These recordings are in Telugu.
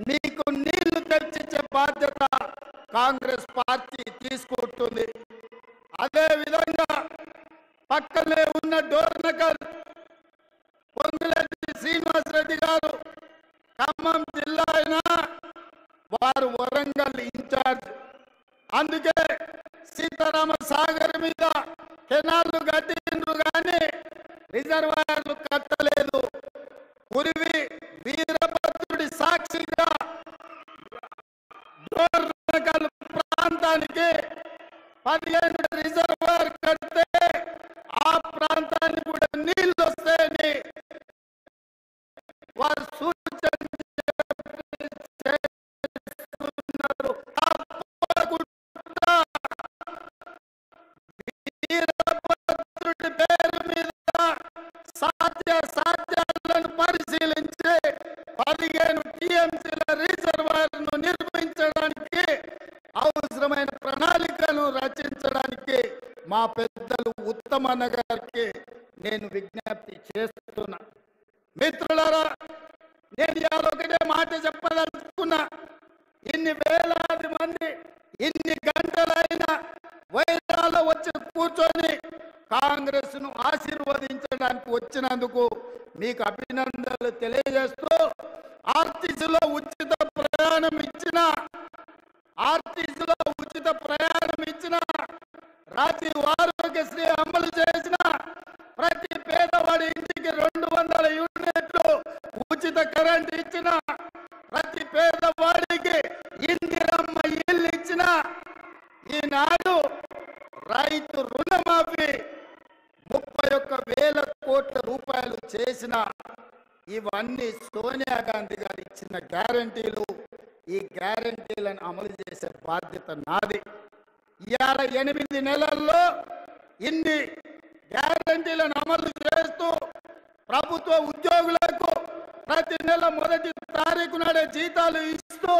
మీకు నీళ్లు తెచ్చిచ్చే బాధ్యత కాంగ్రెస్ పార్టీ తీసుకుంటుంది. అదే విధంగా పక్కనే ఉన్న డోర్నకల్ పొంగులేటి శ్రీనివాస్ రెడ్డి గారు ఖమ్మం జిల్లా అయినా వారు వరంగల్ ఇన్ఛార్జ్. అందుకే సీతారామ సాగర్ మీద కెనాల్లు కట్టిండ్రు కానీ రిజర్వాయర్లు కట్టలేదు. కురివి వీరభద్రుడి సాక్షిగా డోర్నకల్ ప్రాంతానికి 15 రిజర్వాయర్ కడితే ఆ ప్రాంతానికి కూడా నీళ్లు వస్తాయని వారు సూచన చేస్తున్నారు. వీరభద్రుడి పేరు మీద సాధ్యాలను పరిశీలించి 15 టీఎంసీల రిజర్వాయర్ను నిర్మించడానికి అవసరమైన ప్రణాళికను రచించడానికి మా పెద్దలు ఉత్తమన్న గారికి నేను విజ్ఞప్తి చేస్తున్నా. మిత్రులారా, నేను ఇవాళ ఒకటే మాట చెప్పదలుచుకున్నా. ఇన్ని వేలాది మంది ఇన్ని గంటలైనా వైరాలో వచ్చి కూర్చొని కాంగ్రెస్ ను ఆశీర్వదించడానికి వచ్చినందుకు మీకు అభినందనలు తెలియజేస్తూ ఆర్టీసీలో ఉచిత ప్రయాణం ఇచ్చిన రాజీవ్ ఆరోగ్యశ్రీ అమలు చేసిన ప్రతి పేదవాడి ఇంటికి 200 యూనిట్లు ఉచిత కరెంట్ ఇచ్చిన ప్రతి పేదవాడికి ఇందిరమ్మ ఇల్లు ఇచ్చిన ఈనాడు రైతు రుణమాఫీ 31,000 కోట్ల రూపాయలు చేసిన ఇవన్నీ సోనియా గాంధీ గారు ఇచ్చిన గ్యారంటీలు. ఈ గ్యారంటీలను అమలు చేసే బాధ్యత నాది. ఇవాళ 8 నెలల్లో ఇన్ని గ్యారంటీలను అమలు చేస్తూ ప్రభుత్వ ఉద్యోగులకు ప్రతి నెల మొదటి తారీఖు నాడే జీతాలు ఇస్తూ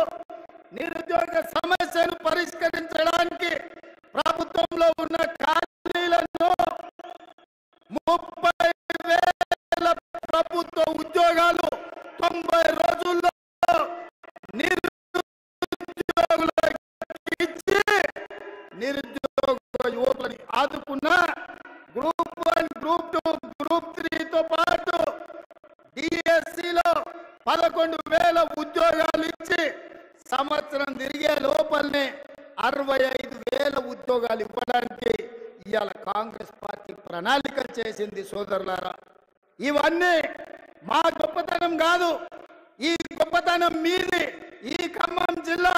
నిరుద్యోగ సమస్యను పరిష్కరించడానికి ప్రభుత్వంలో ఉన్న ఖాళీలను 30,000 ప్రభుత్వ ఉద్యోగాలు 90 రోజుల్లో నిరుద్యోగులకు ఇచ్చి నిరుద్యోగ యువకులని ఆదుకున్న గ్రూప్ 1, గ్రూప్ 2, గ్రూప్ 3తో పాటు డిఎస్సిలో 11,000 ఉద్యోగాలు ఇచ్చి సంవత్సరం తిరిగే లోపలనే 65,000 ఉద్యోగాలు ఇవ్వడానికి ఇవాళ కాంగ్రెస్ పార్టీ ప్రణాళిక చేసింది. సోదరులారా, ఇవన్నీ మా గొప్పతనం కాదు, ఈ గొప్పతనం మీది. ఈ ఖమ్మం జిల్లా